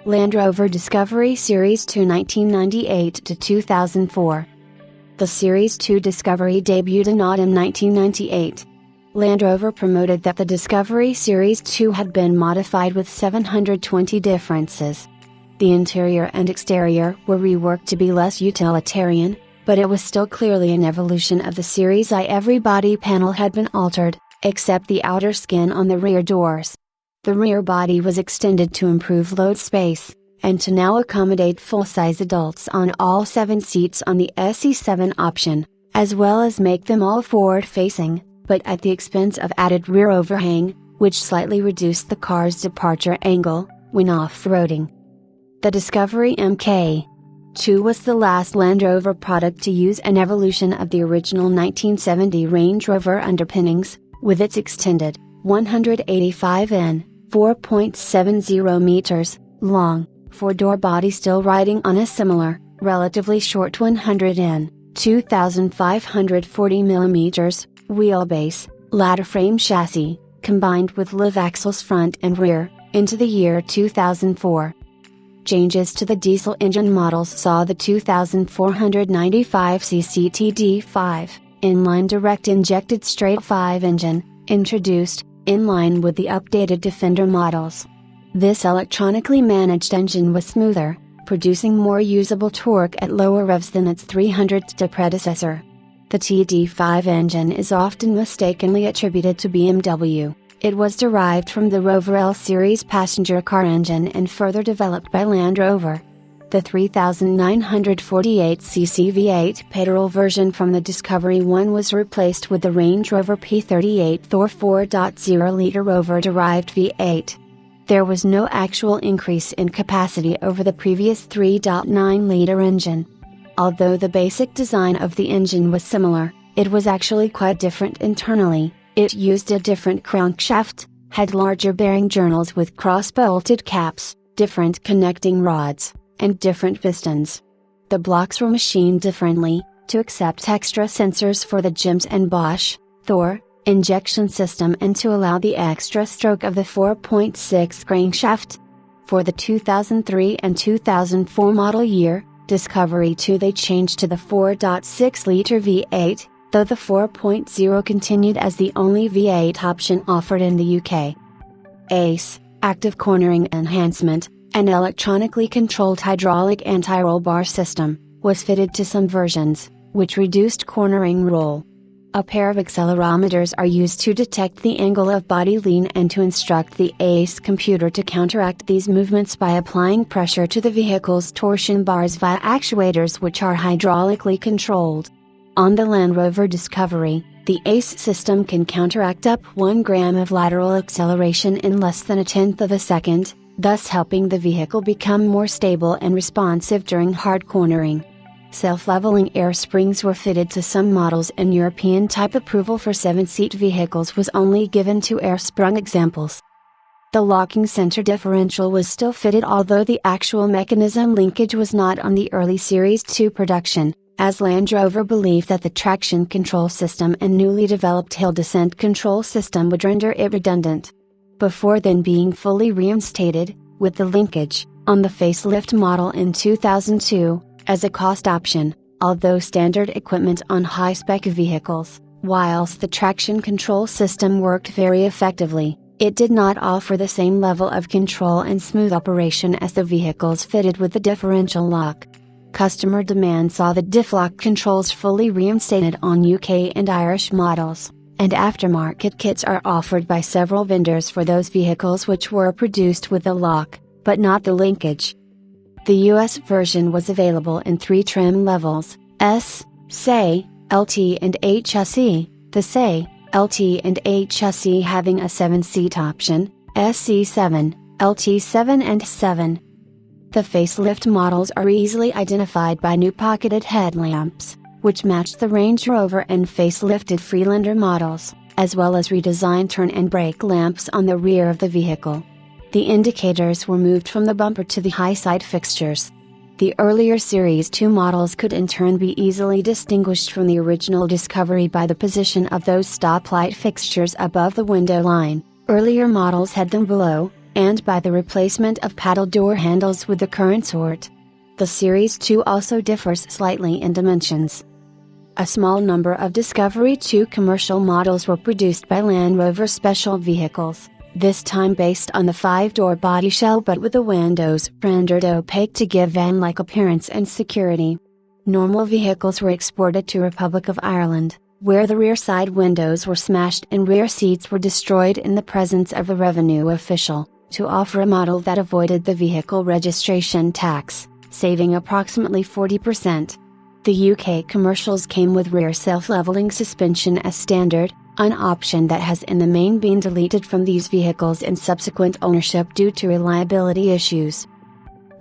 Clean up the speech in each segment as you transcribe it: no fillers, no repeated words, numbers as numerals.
Land Rover Discovery Series 2 1998 to 2004. The Series 2 Discovery debuted in autumn 1998. Land Rover promoted that the Discovery Series 2 had been modified with 720 differences. The interior and exterior were reworked to be less utilitarian, but it was still clearly an evolution of the Series I. Every body panel had been altered, except the outer skin on the rear doors. The rear body was extended to improve load space, and to now accommodate full-size adults on all 7 seats on the SE7 option, as well as make them all forward-facing, but at the expense of added rear overhang, which slightly reduced the car's departure angle, when off-roading. The Discovery Mk2 was the last Land Rover product to use an evolution of the original 1970 Range Rover underpinnings, with its extended, 185 4.70 meters, long, 4-door body still riding on a similar, relatively short 100 2,540 millimeters, wheelbase, ladder frame chassis, combined with live axles front and rear, into the year 2004. Changes to the diesel engine models saw the 2,495cc TD5, inline direct injected straight 5 engine, introduced, in line with the updated Defender models. This electronically managed engine was smoother, producing more usable torque at lower revs than its 300 predecessor. The TD5 engine is often mistakenly attributed to BMW. It was derived from the Rover L Series passenger car engine and further developed by Land Rover. The 3,948cc V8 petrol version from the Discovery 1 was replaced with the Range Rover P38 Thor 4.0-liter Rover-derived V8. There was no actual increase in capacity over the previous 3.9-liter engine. Although the basic design of the engine was similar, it was actually quite different internally. It used a different crankshaft, had larger bearing journals with cross-bolted caps, different connecting rods, and different pistons. The blocks were machined differently, to accept extra sensors for the GEMS and Bosch, Thor, injection system and to allow the extra stroke of the 4.6 crankshaft. For the 2003 and 2004 model year, Discovery 2 they changed to the 4.6-liter V8, though the 4.0 continued as the only V8 option offered in the UK. ACE, active cornering enhancement, an electronically controlled hydraulic anti-roll bar system, was fitted to some versions, which reduced cornering roll. A pair of accelerometers are used to detect the angle of body lean and to instruct the ACE computer to counteract these movements by applying pressure to the vehicle's torsion bars via actuators which are hydraulically controlled. On the Land Rover Discovery, the ACE system can counteract up 1 gram of lateral acceleration in less than a tenth of a second, thus helping the vehicle become more stable and responsive during hard cornering. Self-leveling air springs were fitted to some models and European type approval for 7-seat vehicles was only given to air-sprung examples. The locking center differential was still fitted although the actual mechanism linkage was not on the early Series 2 production, as Land Rover believed that the traction control system and newly developed hill descent control system would render it redundant. Before then being fully reinstated, with the linkage, on the facelift model in 2002, as a cost option, although standard equipment on high-spec vehicles, whilst the traction control system worked very effectively, it did not offer the same level of control and smooth operation as the vehicles fitted with the differential lock. Customer demand saw the diff lock controls fully reinstated on UK and Irish models, and aftermarket kits are offered by several vendors for those vehicles which were produced with the lock, but not the linkage. The US version was available in 3 trim levels, S, SE, LT and HSE, the SE, LT and HSE having a 7-seat option, SE7, LT7 and 7. The facelift models are easily identified by new pocketed headlamps, which match the Range Rover and facelifted Freelander models, as well as redesigned turn and brake lamps on the rear of the vehicle. The indicators were moved from the bumper to the high side fixtures. The earlier Series 2 models could in turn be easily distinguished from the original Discovery by the position of those stoplight fixtures above the window line. Earlier models had them below, and by the replacement of paddle door handles with the current sort. The Series 2 also differs slightly in dimensions. A small number of Discovery 2 commercial models were produced by Land Rover Special Vehicles, this time based on the 5-door body shell but with the windows rendered opaque to give van-like appearance and security. Normal vehicles were exported to Republic of Ireland, where the rear side windows were smashed and rear seats were destroyed in the presence of the revenue official, to offer a model that avoided the vehicle registration tax, saving approximately 40%. The UK commercials came with rear self-leveling suspension as standard, an option that has in the main been deleted from these vehicles in subsequent ownership due to reliability issues.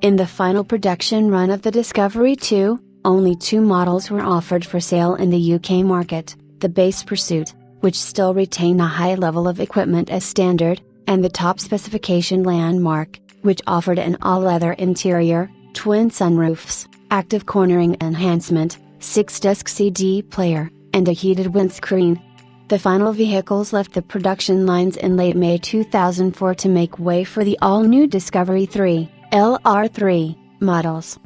In the final production run of the Discovery 2, only 2 models were offered for sale in the UK market, the Base Pursuit, which still retained a high level of equipment as standard, and the top specification Landmark, which offered an all-leather interior, twin sunroofs, active cornering enhancement, 6-disc CD player, and a heated windscreen. The final vehicles left the production lines in late May 2004 to make way for the all-new Discovery 3, LR3, models.